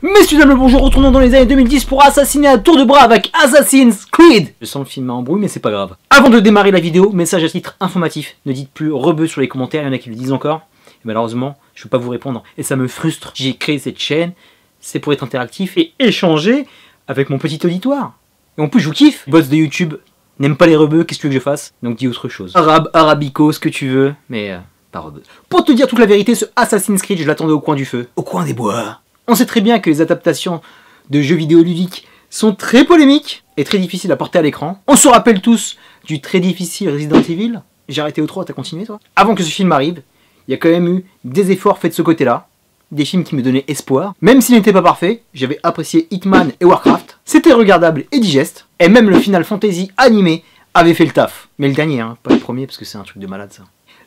Messieurs dames, bonjour, retournons dans les années 2010 pour assassiner à tour de bras avec Assassin's Creed. Je sens le film en bruit mais c'est pas grave. Avant de démarrer la vidéo, message à titre informatif, ne dites plus rebeu sur les commentaires, il y en a qui le disent encore. Et malheureusement, je peux pas vous répondre et ça me frustre. J'ai créé cette chaîne, c'est pour être interactif et échanger avec mon petit auditoire. Et en plus je vous kiffe. Boss de YouTube n'aime pas les rebeux, qu'est-ce que tu veux que je fasse? Donc dis autre chose. Arabe, arabico, ce que tu veux, mais pas rebeu. Pour te dire toute la vérité, ce Assassin's Creed, je l'attendais au coin du feu. Au coin des bois. On sait très bien que les adaptations de jeux vidéo ludiques sont très polémiques et très difficiles à porter à l'écran. On se rappelle tous du très difficile Resident Evil. J'ai arrêté au 3, t'as continué toi? Avant que ce film arrive, il y a quand même eu des efforts faits de ce côté-là. Des films qui me donnaient espoir. Même s'ils n'étaient pas parfaits, j'avais apprécié Hitman et Warcraft. C'était regardable et digeste. Et même le Final Fantasy animé avait fait le taf. Mais le dernier, hein, pas le premier parce que c'est un truc de malade ça.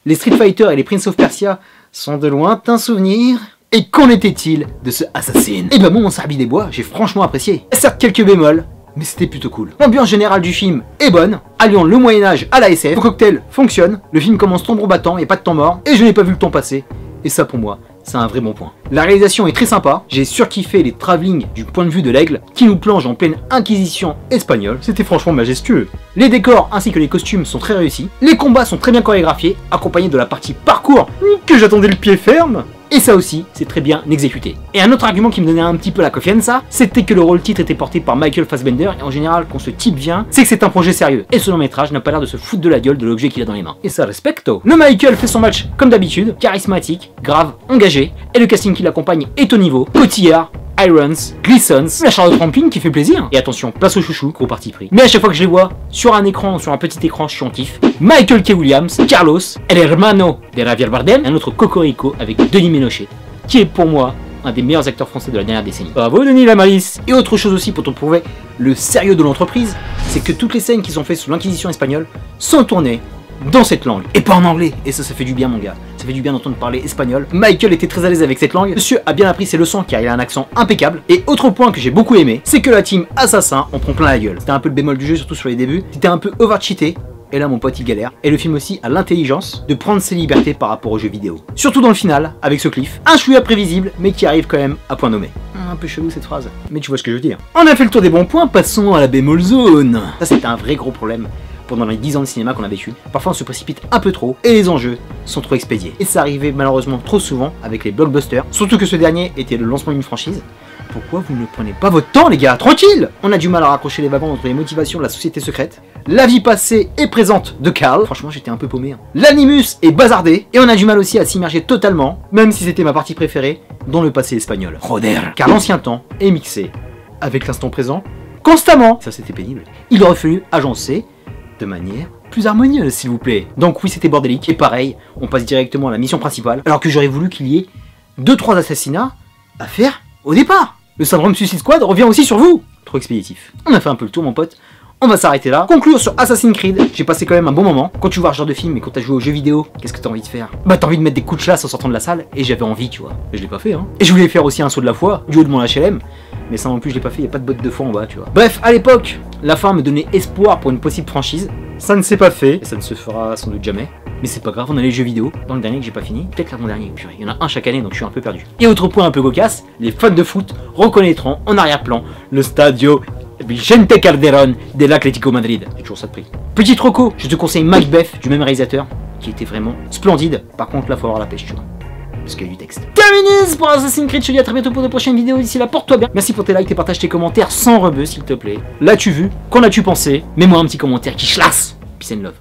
Les Street Fighter et les Prince of Persia sont de lointains souvenirs. Et qu'en était-il de ce Assassin? Et ben moi, mon Sarbi des Bois, j'ai franchement apprécié. Certes, quelques bémols, mais c'était plutôt cool. L'ambiance générale du film est bonne, alliant le Moyen-Âge à la SF. Le cocktail fonctionne, le film commence tambour battant et pas de temps mort, et je n'ai pas vu le temps passer. Et ça, pour moi, c'est un vrai bon point. La réalisation est très sympa, j'ai surkiffé les travelling du point de vue de l'aigle, qui nous plonge en pleine inquisition espagnole. C'était franchement majestueux. Les décors ainsi que les costumes sont très réussis. Les combats sont très bien chorégraphiés, accompagnés de la partie parcours, que j'attendais le pied ferme. Et ça aussi, c'est très bien exécuté. Et un autre argument qui me donnait un petit peu la confiance, c'était que le rôle titre était porté par Michael Fassbender, et en général, quand ce type vient, c'est que c'est un projet sérieux. Et ce long métrage n'a pas l'air de se foutre de la gueule de l'objet qu'il a dans les mains. Et ça respecto. Le Michael fait son match comme d'habitude, charismatique, grave, engagé, et le casting qui l'accompagne est au niveau. Cotillard, Irons, Gleason, la Charlotte Rampling qui fait plaisir. Et attention, place au chouchou, gros parti pris. Mais à chaque fois que je les vois, sur un écran, sur un petit écran, je suis en kiff. Michael K. Williams, Carlos, el hermano de Javier Bardem, un autre cocorico avec Denis Ménochet, qui est pour moi un des meilleurs acteurs français de la dernière décennie. Bravo Denis Lamalice. Et autre chose aussi pour te prouver le sérieux de l'entreprise, c'est que toutes les scènes qui sont faites sous l'Inquisition espagnole sont tournées dans cette langue, et pas en anglais, et ça fait du bien mon gars, ça fait du bien d'entendre parler espagnol. Michael était très à l'aise avec cette langue, monsieur a bien appris ses leçons car il a un accent impeccable, et autre point que j'ai beaucoup aimé, c'est que la team Assassin en prend plein la gueule. C'était un peu le bémol du jeu, surtout sur les débuts, c'était un peu over-cheaté, et là mon pote il galère, et le film aussi a l'intelligence de prendre ses libertés par rapport aux jeux vidéo. Surtout dans le final, avec ce cliff, un chouïa prévisible, mais qui arrive quand même à point nommé. Un peu chelou cette phrase, mais tu vois ce que je veux dire. On a fait le tour des bons points, passons à la bémol zone. Ça c'était un vrai gros problème pendant les 10 ans de cinéma qu'on a vécu. Parfois on se précipite un peu trop et les enjeux sont trop expédiés. Et ça arrivait malheureusement trop souvent avec les blockbusters, surtout que ce dernier était le lancement d'une franchise. Pourquoi vous ne prenez pas votre temps les gars? Tranquille! On a du mal à raccrocher les wagons entre les motivations de la société secrète, la vie passée et présente de Carl, franchement j'étais un peu paumé, l'animus est bazardé, et on a du mal aussi à s'immerger totalement, même si c'était ma partie préférée, dans le passé espagnol. Joder! Car l'ancien temps est mixé avec l'instant présent constamment. Ça c'était pénible. Il aurait fallu agencer de manière plus harmonieuse s'il vous plaît. Donc oui c'était bordélique, et pareil, on passe directement à la mission principale, alors que j'aurais voulu qu'il y ait 2-3 assassinats à faire au départ. Le syndrome Suicide Squad revient aussi sur vous. Trop expéditif. On a fait un peu le tour mon pote, on va s'arrêter là. Conclure sur Assassin's Creed, j'ai passé quand même un bon moment. Quand tu vois ce genre de film et quand t'as joué aux jeux vidéo, qu'est-ce que t'as envie de faire? Bah t'as envie de mettre des coups de chasse en sortant de la salle, et j'avais envie tu vois. Mais je l'ai pas fait hein. Et je voulais faire aussi un saut de la foi, du haut de mon HLM, mais ça non plus je l'ai pas fait, y a pas de botte de foi en bas tu vois. Bref, à l'époque, la fin me donnait espoir pour une possible franchise. Ça ne s'est pas fait, et ça ne se fera sans doute jamais. Mais c'est pas grave, on a les jeux vidéo, dans le dernier que j'ai pas fini, peut-être l'avant-dernier, purée, il y en a un chaque année donc je suis un peu perdu. Et autre point un peu cocasse, les fans de foot reconnaîtront en arrière-plan le Stadio Vicente Calderón de l'Atlético Madrid. J'ai toujours ça de prix. Petit troco, je te conseille Macbeth du même réalisateur, qui était vraiment splendide. Par contre là faut avoir la pêche tu vois, parce qu'il y a du texte. Terminé pour Assassin's Creed, je te dis à très bientôt pour de prochaines vidéos, d'ici là porte-toi bien. Merci pour tes likes, tes partages, tes commentaires sans rebeu s'il te plaît. L'as-tu vu? Qu'en as-tu pensé? Mets-moi un petit commentaire qui chlasse. Peace and love.